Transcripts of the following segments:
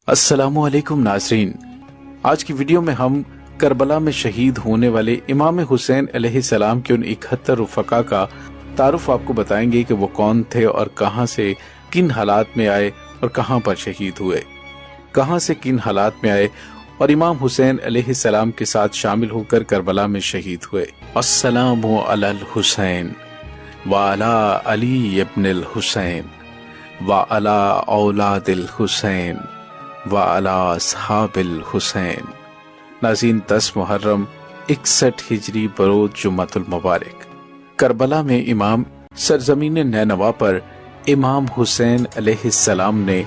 السلام علیکم ناظرین، آج کی ویڈیو میں ہم کربلا میں شہید ہونے والے امام حسین علیہ السلام کے ان 71 رفقا کا تعارف آپ کو بتائیں گے کہ وہ کون تھے اور کہاں سے کن حالات میں آئے اور کہاں پر شہید ہوئے، کہاں سے کن حالات میں آئے اور امام حسین علیہ السلام کے ساتھ شامل ہو کر کربلا میں شہید ہوئے۔ السلام علی الحسین وعلی علی ابن الحسین وعلی اولاد الحسین وعلی اصحاب الحسین۔ ناظرین، 10 محرم 61 ہجری بروز جمعۃ المبارک، کربلا میں امام سرزمین نینوا پر امام حسین علیہ السلام نے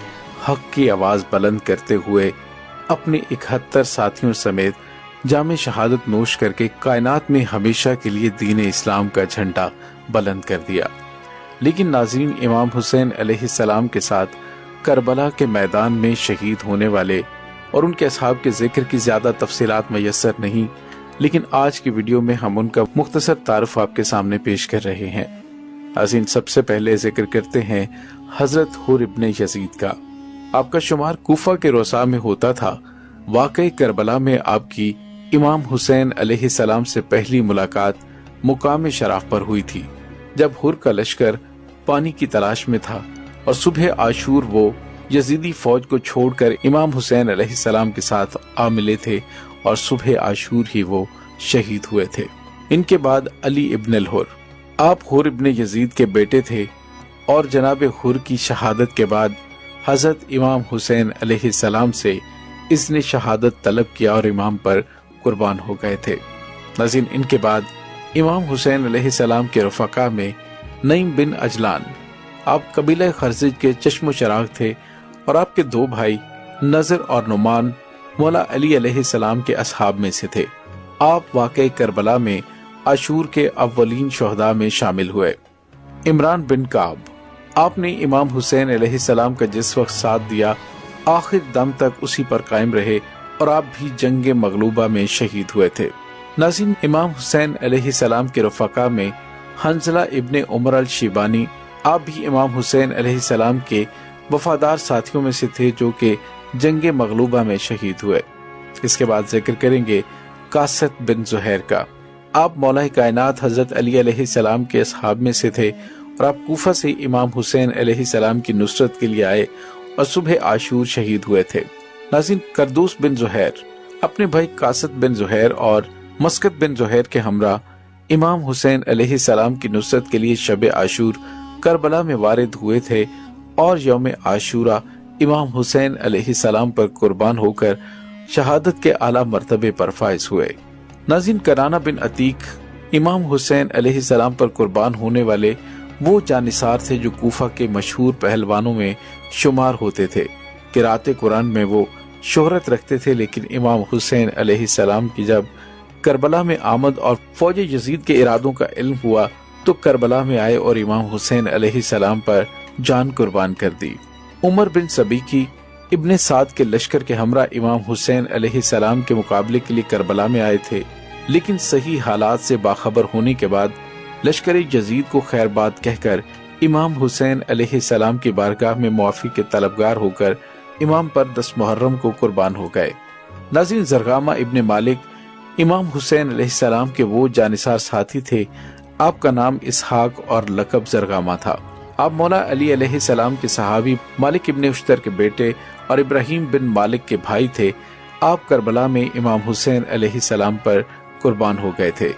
حق کی آواز بلند کرتے ہوئے اپنے 71 ساتھیوں سمیت جام شہادت نوش کر کے کائنات میں ہمیشہ کے لیے دین اسلام کا جھنڈا بلند کر دیا۔ لیکن ناظرین، امام حسین علیہ السلام کے ساتھ کربلا کے میدان میں شہید ہونے والے اور ان کے اصحاب کے ذکر کی زیادہ تفصیلات میسر نہیں، لیکن آج کی ویڈیو میں ہم ان کا مختصر تعارف آپ کے سامنے پیش کر رہے ہیں۔ ناظرین، سب سے پہلے ذکر کرتے ہیں حضرت حور ابن یزید کا۔ آپ کا شمار کوفہ کے روضہ میں ہوتا تھا۔ واقعی کربلا میں آپ کی امام حسین علیہ السلام سے پہلی ملاقات مقام شراف پر ہوئی تھی، جب حور کا لشکر پانی کی تلاش میں تھا اور صبح عاشور وہ یزیدی فوج کو چھوڑ کر امام حسین علیہ السلام کے ساتھ آ ملے تھے اور صبح عاشور ہی وہ شہید ہوئے تھے۔ ان کے بعد علی ابن الحر، آپ حور ابن یزید کے بیٹے تھے اور جناب حر کی شہادت کے بعد حضرت امام حسین علیہ السلام سے اذن شہادت طلب کیا اور امام پر قربان ہو گئے تھے۔ ناظرین، ان کے بعد امام حسین علیہ السلام کے رفقا میں نعیم بن عجلان، آپ قبیلہ خرزج کے چشم و چراغ تھے اور آپ کے 2 بھائی نذر اور نعمان مولا علی علیہ السلام کے اصحاب میں سے تھے۔ آپ واقع کربلا میں عاشور کے اولین شہداء میں شامل ہوئے۔ عمران بن کعب، آپ نے امام حسین علیہ السلام کا جس وقت ساتھ دیا آخر دم تک اسی پر قائم رہے اور آپ بھی جنگ مغلوبہ میں شہید ہوئے تھے۔ ناظرین، امام حسین علیہ السلام کے رفقا میں حنظلہ ابن عمر الشیبانی، آپ بھی امام حسین علیہ السلام کے وفادار ساتھیوں میں سے تھے جو کہ جنگ مغلوبہ میں شہید ہوئے۔ اس کے بعد ذکر کریں گے قاصد بن زہیر کا۔ آپ مولا کائنات حضرت علی علیہ السلام کے اصحاب میں سے تھے اور آپ کوفہ سے امام حسین علیہ السلام کی نصرت کے لیے آئے اور صبح عاشور شہید ہوئے تھے۔ ناظرین، قردوس بن زہیر اپنے بھائی قاصد بن زہیر اور مسکت بن زہیر کے ہمراہ امام حسین علیہ السلام کی نصرت کے لیے شب عاشور کربلا میں وارد ہوئے تھے اور یوم عاشورہ امام حسین علیہ السلام پر قربان ہو کر شہادت کے اعلیٰ مرتبے پر فائز ہوئے۔ ناظرین، کنانہ بن عتیق امام حسین علیہ السلام پر قربان ہونے والے وہ جانثار تھے جو کوفہ کے مشہور پہلوانوں میں شمار ہوتے تھے۔ قرأت قرآن میں وہ شہرت رکھتے تھے، لیکن امام حسین علیہ السلام کی جب کربلا میں آمد اور فوج یزید کے ارادوں کا علم ہوا تو کربلا میں آئے اور امام حسین علیہ السلام پر جان قربان کر دی۔ عمر بن سبیکی ابن سعد کے لشکر کے ہمراہ امام حسین علیہ السلام کے مقابلے کے لیے کربلا میں آئے تھے، لیکن صحیح حالات سے باخبر ہونے کے بعد لشکر یزید کو خیر بات کہہ کر امام حسین علیہ السلام کی بارگاہ میں معافی کے طلبگار ہو کر امام پر 10 محرم کو قربان ہو گئے۔ ناظرین، زرغامہ ابن مالک امام حسین علیہ السلام کے وہ جانثار ساتھی تھے۔ آپ کا نام اسحاق اور لقب زرغامہ تھا۔ آپ مولا علی علیہ السلام کے صحابی مالک ابن اشتر کے بیٹے اور ابراہیم بن مالک کے بھائی تھے۔ آپ کربلا میں امام حسین علیہ السلام پر قربان ہو گئے تھے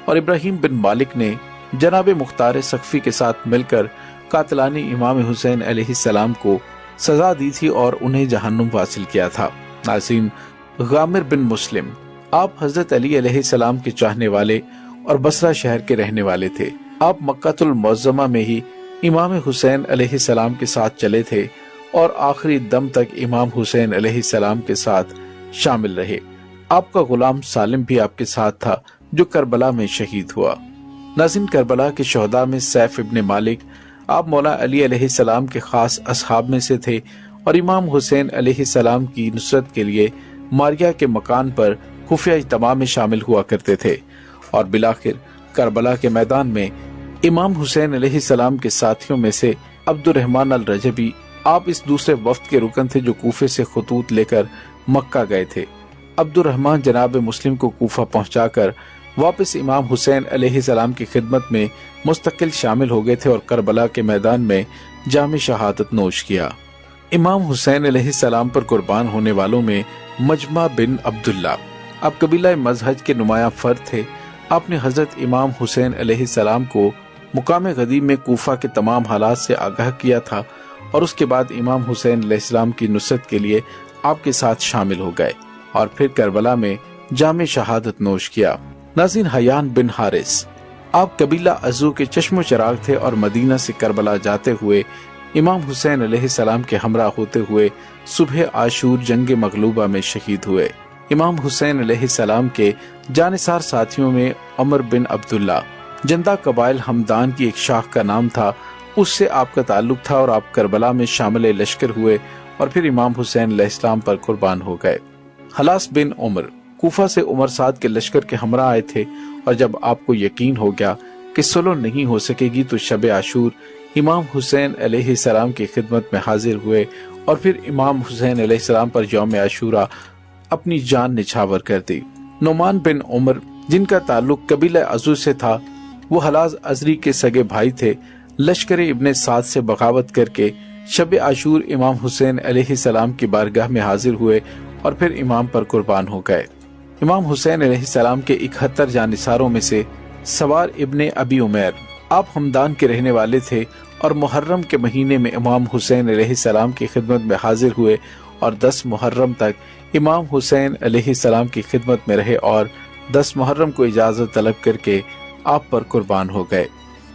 اور ابراہیم بن مالک نے جناب مختار سقفی کے ساتھ مل کر قاتلان امام حسین علیہ السلام کو سزا دی تھی اور انہیں جہنم حاصل کیا تھا۔ ناظرین، غامر بن مسلم، آپ حضرت علی علیہ السلام کے چاہنے والے اور بصرہ شہر کے رہنے والے تھے۔ آپ مکہ المعظمہ میں ہی امام حسین علیہ السلام کے ساتھ چلے تھے اور آخری دم تک امام حسین علیہ السلام کے ساتھ شامل رہے۔ آپ کا غلام سالم بھی آپ کے ساتھ تھا جو کربلا میں شہید ہوا۔ ناظرین، کربلا کے شہداء میں سیف ابن مالک، آپ مولا علی علیہ السلام کے خاص اصحاب میں سے تھے اور امام حسین علیہ السلام کی نصرت کے لیے ماریا کے مکان پر خفیہ اجتماع میں شامل ہوا کرتے تھے اور بالآخر کربلا کے میدان میں امام حسین علیہ السلام کے ساتھیوں میں سے عبد الرحمن الرجبی آپ اس دوسرے وفد کے رکن تھے جو کوفے سے خطوط لے کر مکہ گئے تھے۔ عبد الرحمن جناب مسلم کو کوفہ پہنچا کر واپس امام حسین علیہ السلام کی خدمت میں مستقل شامل ہو گئے تھے اور کربلا کے میدان میں جام شہادت نوش کیا۔ امام حسین علیہ السلام پر قربان ہونے والوں میں مجمع بن عبداللہ، آپ قبیلہ مزہج کے نمایاں فرد تھے۔ آپ نے حضرت امام حسین علیہ السلام کو مقام غدیر میں کوفہ کے تمام حالات سے آگاہ کیا تھا اور اس کے بعد امام حسین علیہ السلام کی نصرت کے لیے آپ کے ساتھ شامل ہو گئے اور پھر کربلا میں جام شہادت نوش کیا۔ ناظرین، حیان بن حارث، آپ قبیلہ عزو کے چشم و چراغ تھے اور مدینہ سے کربلا جاتے ہوئے امام حسین علیہ السلام کے ہمراہ ہوتے ہوئے صبح عاشور جنگ مغلوبہ میں شہید ہوئے۔ امام حسین علیہ السلام کے جانثار ساتھیوں میں عمر بن عبداللہ، جندہ قبائل ہمدان کی ایک شاخ کا نام تھا، اس سے آپ کا تعلق تھا اور آپ کربلا میں شامل لشکر ہوئے اور پھر امام حسین علیہ السلام پر قربان ہو گئے۔ خلاص بن عمر کوفہ سے عمر سعد کے لشکر کے ہمراہ آئے تھے اور جب آپ کو یقین ہو گیا کہ صلح نہیں ہو سکے گی تو شب عاشور امام حسین علیہ السلام کی خدمت میں حاضر ہوئے اور پھر امام حسین علیہ السلام پر یوم عاشورہ اپنی جان نچھاور کر دی۔ نعمان بن عمر، جن کا تعلق قبیلہ عزو سے تھا، وہ حلاز ازری کے سگے بھائی تھے، لشکر ابن سعد سے بغاوت کر کے شب عاشور امام حسین علیہ السلام کی بارگاہ میں حاضر ہوئے اور پھر امام پر قربان ہو گئے۔ امام حسین علیہ السلام کے 71 جانثاروں میں سے سوار ابن ابی عمیر، آپ ہمدان کے رہنے والے تھے اور محرم کے مہینے میں امام حسین علیہ السلام کی خدمت میں حاضر ہوئے اور 10 محرم تک امام حسین علیہ السلام کی خدمت میں رہے اور 10 محرم کو اجازت طلب کر کے آپ پر قربان ہو گئے۔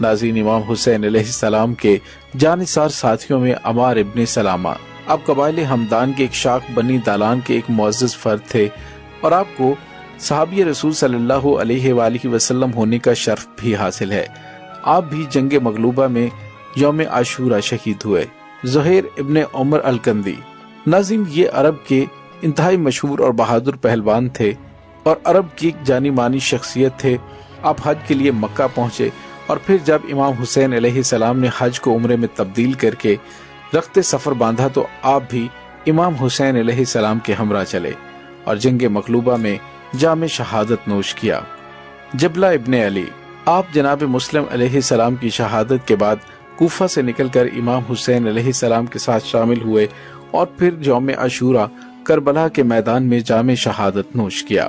ناظرین، امام حسین علیہ السلام کے جانثار ساتھیوں میں عمار ابن سلامہ، آپ قبائل ہمدان کے ایک شاخ بنی دالان کے ایک معزز فرد تھے اور آپ کو صحابی رسول صلی اللہ علیہ وآلہ وسلم ہونے کا شرف بھی حاصل ہے۔ آپ بھی جنگ مغلوبہ میں یوم عاشورہ شہید ہوئے۔ زہیر ابن عمر الکندی، ناظرین، یہ عرب کے انتہائی مشہور اور بہادر پہلوان تھے اور عرب کی ایک جانی مانی شخصیت تھے۔ آپ حج کے لیے مکہ پہنچے اور پھر جب امام حسین علیہ السلام نے حج کو عمرے میں تبدیل کر کے رخت سفر باندھا تو آپ بھی امام حسین علیہ السلام کے ہمراہ چلے اور جنگ مغلوبہ میں جام شہادت نوش کیا۔ جبلہ ابن علی، آپ جناب مسلم علیہ السلام کی شہادت کے بعد کوفہ سے نکل کر امام حسین علیہ السلام کے ساتھ شامل ہوئے اور پھر یوم عاشورہ کربلا کے میدان میں جام شہادت نوش کیا۔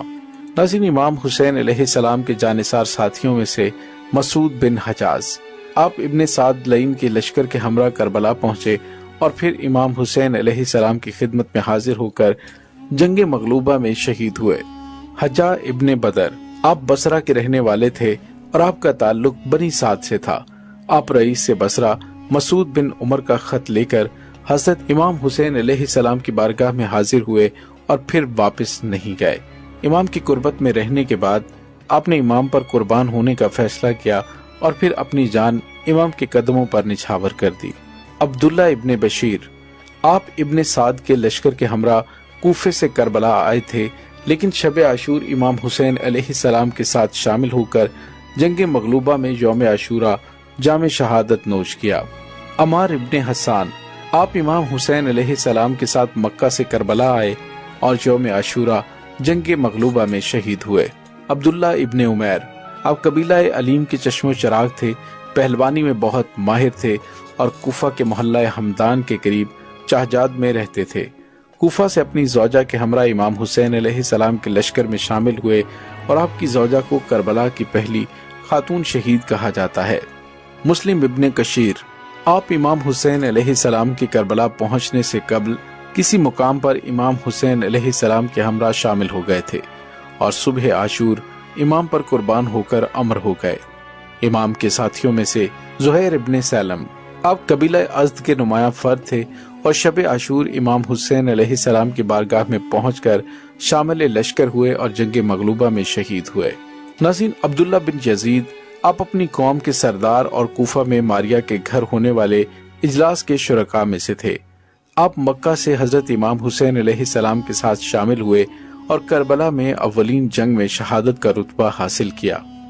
ناظرین، امام حسین علیہ السلام کے جانثار ساتھیوں میں سے مسعود بن حجاز، آپ ابن سعد لعین کے لشکر کے ہمراہ کربلا پہنچے اور پھر امام حسین علیہ السلام کی خدمت میں حاضر ہو کر جنگ مغلوبہ میں شہید ہوئے۔ حجا ابن بدر، آپ بصرہ کے رہنے والے تھے اور آپ کا تعلق بنی سعد سے تھا۔ آپ رئیس سے بصرہ مسعود بن عمر کا خط لے کر حضرت امام حسین علیہ السلام کی بارگاہ میں حاضر ہوئے اور پھر واپس نہیں گئے۔ امام کی قربت میں رہنے کے بعد آپ نے امام پر قربان ہونے کا فیصلہ کیا اور پھر اپنی جان امام کے قدموں پر نچھاور کر دی۔ عبداللہ ابن بشیر، آپ ابن سعد کے لشکر کے ہمراہ کوفے سے کربلا آئے تھے لیکن شب عاشور امام حسین علیہ السلام کے ساتھ شامل ہو کر جنگ مغلوبہ میں یوم عاشورہ جام شہادت نوش کیا۔ عمار ابن حسان، آپ امام حسین علیہ السلام کے ساتھ مکہ سے کربلا آئے اور یوم عاشورہ جنگ مغلوبہ میں شہید ہوئے۔ عبداللہ ابن عمیر، آپ قبیلہ علیم کے چشم و چراغ تھے، پہلوانی میں بہت ماہر تھے اور کوفہ کے محلہ ہمدان کے قریب چہجاد میں رہتے تھے۔ کوفہ سے اپنی زوجہ کے ہمراہ امام حسین علیہ السلام کے لشکر میں شامل ہوئے اور آپ کی زوجہ کو کربلا کی پہلی خاتون شہید کہا جاتا ہے۔ مسلم ابن کشیر، آپ امام حسین علیہ السلام کی کربلا پہنچنے سے قبل کسی مقام پر امام حسین علیہ السلام کے ہمراہ شامل ہو گئے تھے اور صبح عاشور امام پر قربان ہو کر امر ہو گئے۔ امام کے ساتھیوں میں سے زہیر ابن سالم، آپ قبیلہ ازد کے نمایاں فرد تھے اور شب عاشور امام حسین علیہ السلام کی بارگاہ میں پہنچ کر شامل لشکر ہوئے اور جنگ مغلوبہ میں شہید ہوئے۔ ناظرین، عبداللہ بن یزید، آپ اپنی قوم کے سردار اور کوفہ میں ماریا کے گھر ہونے والے اجلاس کے شرکاء میں سے تھے۔ آپ مکہ سے حضرت امام حسین علیہ السلام کے ساتھ شامل ہوئے اور کربلا میں اولین جنگ میں شہادت کا رتبہ حاصل کیا۔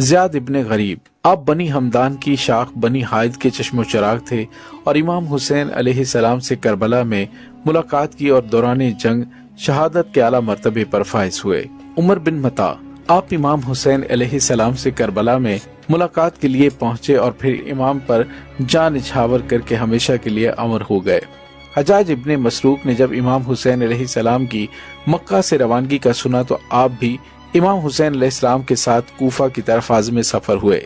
زیاد ابن غریب، آپ بنی ہمدان کی شاخ بنی حائد کے چشم و چراغ تھے اور امام حسین علیہ السلام سے کربلا میں ملاقات کی اور دوران جنگ شہادت کے اعلیٰ مرتبے پر فائز ہوئے۔ عمر بن متا، آپ امام حسین علیہ السلام سے کربلا میں ملاقات کے لیے پہنچے اور پھر امام پر جان نچھاور کر کے ہمیشہ کے لیے امر ہو گئے۔ حجاج ابن مسروق نے جب امام حسین علیہ السلام کی مکہ سے روانگی کا سنا تو آپ بھی امام حسین علیہ السلام کے ساتھ کوفہ کی طرف عازم سفر ہوئے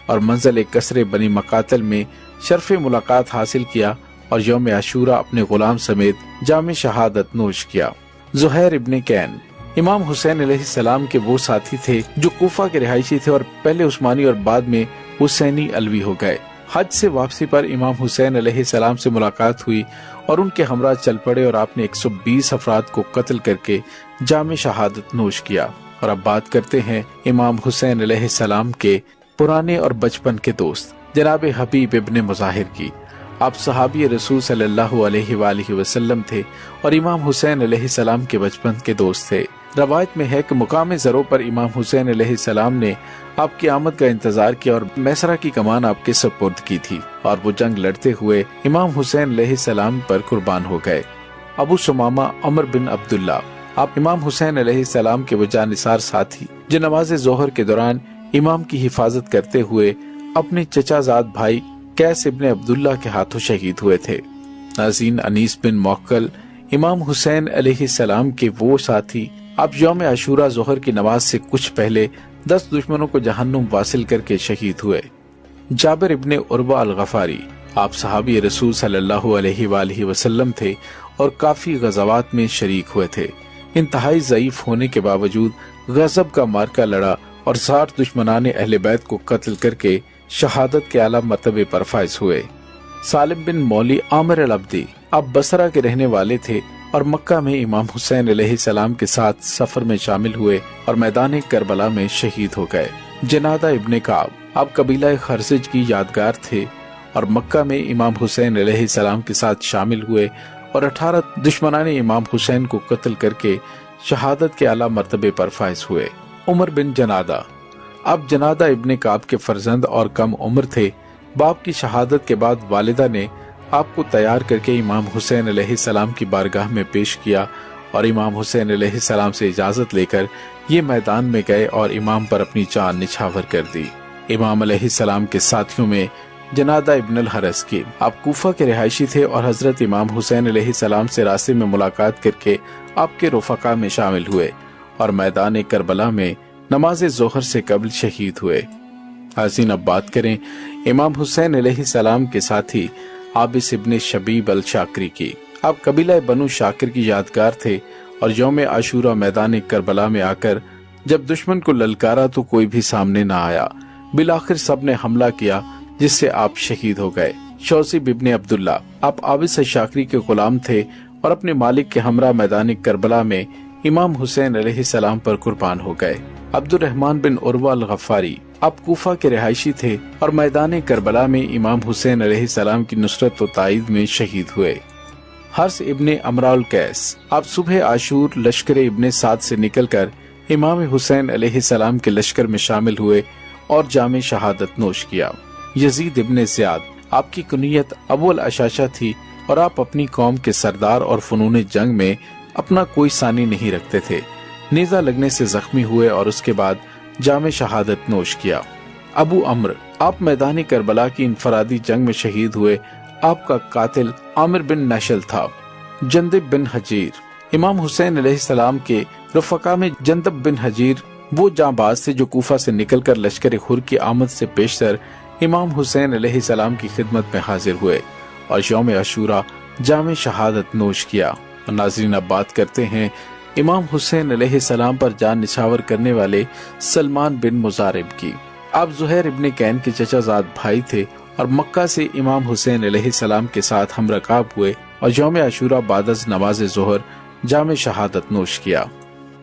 اور منزل کسر بنی مقاتل میں شرف ملاقات حاصل کیا اور یوم عاشورہ اپنے غلام سمیت جام شہادت نوش کیا۔ زہیر ابن کین، امام حسین علیہ السلام کے وہ ساتھی تھے جو کوفہ کے رہائشی تھے اور پہلے عثمانی اور بعد میں حسینی علوی ہو گئے۔ حج سے واپسی پر امام حسین علیہ السلام سے ملاقات ہوئی اور ان کے ہمراہ چل پڑے اور آپ نے 120 افراد کو قتل کر کے جام شہادت نوش کیا۔ اور اب بات کرتے ہیں امام حسین علیہ السلام کے پرانے اور بچپن کے دوست جناب حبیب ابن مظاہر کی۔ آپ صحابی رسول صلی اللہ علیہ وآلہ وسلم تھے اور امام حسین علیہ السلام کے بچپن کے دوست تھے۔ روایت میں ہے کہ مقام زرو پر امام حسین علیہ السلام نے آپ کی آمد کا انتظار کیا اور میسرہ کی کمان آپ کے سپرد کی تھی اور وہ جنگ لڑتے ہوئے امام حسین علیہ السلام پر قربان ہو گئے۔ ابو سمامہ عمر بن عبداللہ، آپ امام حسین علیہ السلام کے وہ جانثار ساتھی جو نماز ظہر کے دوران امام کی حفاظت کرتے ہوئے اپنے چچا زاد بھائی قیس ابن عبداللہ کے ہاتھوں شہید ہوئے تھے۔ ناظرین، انیس بن موکل، امام حسین علیہ السلام کے وہ ساتھی، آپ یوم عاشورہ ظہر کی نماز سے کچھ پہلے 10 دشمنوں کو جہنم واصل کر کے شہید ہوئے۔ جابر ابن عروہ الغفاری، آپ صحابی رسول صلی اللہ علیہ وآلہ وسلم تھے اور کافی غزوات میں شریک ہوئے تھے۔ انتہائی ضعیف ہونے کے باوجود غضب کا مارکا لڑا اور 60 دشمنان اہل بیت کو قتل کر کے شہادت کے اعلیٰ مرتبے پر فائز ہوئے۔ سالم بن مولی عامر العبدی، آپ بصرہ کے رہنے والے تھے اور مکہ میں امام حسین علیہ السلام کے ساتھ سفر میں شامل ہوئے اور میدان کربلا میں شہید ہو گئے۔ جنادہ ابن کعب، آپ قبیلہ خرزج کی یادگار تھے اور مکہ میں امام حسین علیہ السلام کے ساتھ شامل ہوئے اور 18 دشمنان امام حسین کو قتل کر کے شہادت کے اعلیٰ مرتبے پر فائز ہوئے۔ عمر بن جنادہ، آپ جنادہ ابن کعب کے فرزند اور کم عمر تھے۔ باپ کی شہادت کے بعد والدہ نے آپ کو تیار کر کے امام حسین علیہ السلام کی بارگاہ میں پیش کیا اور امام حسین علیہ السلام سے اجازت لے کر یہ میدان میں گئے اور امام پر اپنی جان نچھاور کر دی۔ امام علیہ السلام کے ساتھیوں میں جنادہ ابن الحرس کی، آپ کوفہ کے رہائشی تھے اور حضرت امام حسین علیہ السلام سے راستے میں ملاقات کر کے آپ کے رفقا میں شامل ہوئے اور میدان کربلا میں نماز ظہر سے قبل شہید ہوئے۔ حسین، اب بات کریں امام حسین علیہ السلام کے ساتھی عابس ابن شبیب الشاکری کی۔ آپ قبیلہ بنو شاکر کی یادگار تھے اور یوم عاشورہ میدان کربلا میں آ کر جب دشمن کو للکارا تو کوئی بھی سامنے نہ آیا، بالآخر سب نے حملہ کیا جس سے آپ شہید ہو گئے۔ شوسیب ابن عبداللہ، آپ عابس شاکری کے غلام تھے اور اپنے مالک کے ہمراہ میدان کربلا میں امام حسین علیہ السلام پر قربان ہو گئے۔ عبد الرحمن بن عروہ الغفاری، آپ کوفہ کے رہائشی تھے اور میدان کربلا میں امام حسین علیہ السلام کی نصرت و تائید میں شہید ہوئے۔ حرس ابن امراء القیس، آپ صبح عاشور لشکر ابن سعد سے نکل کر امام حسین علیہ السلام کے لشکر میں شامل ہوئے اور جام شہادت نوش کیا۔ یزید ابن زیاد، آپ کی کنیت ابو الاشاشہ تھی اور آپ اپنی قوم کے سردار اور فنون جنگ میں اپنا کوئی ثانی نہیں رکھتے تھے۔ نیزہ لگنے سے زخمی ہوئے اور اس کے بعد جام شہادت نوش کیا۔ ابو عمرو، آپ میدان کربلا کی انفرادی جنگ میں شہید ہوئے۔ آپ کا قاتل عامر بن نشل تھا۔ جندب بن حجیر، امام حسین علیہ السلام کے رفقا میں جندب بن حجیر وہ جانباز تھے جو کوفہ سے نکل کر لشکر حر کی آمد سے پیشتر امام حسین علیہ السلام کی خدمت میں حاضر ہوئے اور یوم عاشورہ جام شہادت نوش کیا۔ ناظرین، اب بات کرتے ہیں امام حسین علیہ السلام پر جان نچھاور کرنے والے سلمان بن مزارب کی۔ آپ زہیر ابن کین کے چچا زاد بھائی تھے اور مکہ سے امام حسین علیہ السلام کے ساتھ ہم رکاب ہوئے اور یوم عاشورہ بعد از نماز ظہر جام شہادت نوش کیا۔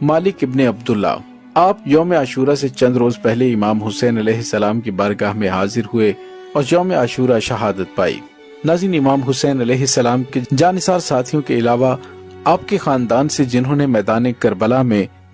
مالک ابن عبداللہ، آپ یوم عاشورہ سے چند روز پہلے امام حسین علیہ السلام کی بارگاہ میں حاضر ہوئے اور یوم عاشورہ شہادت پائی۔ ناظرین، امام حسین علیہ السلام کے جانثار ساتھیوں کے علاوہ آپ کے خاندان سے جنہوں نے میدان کربلا میں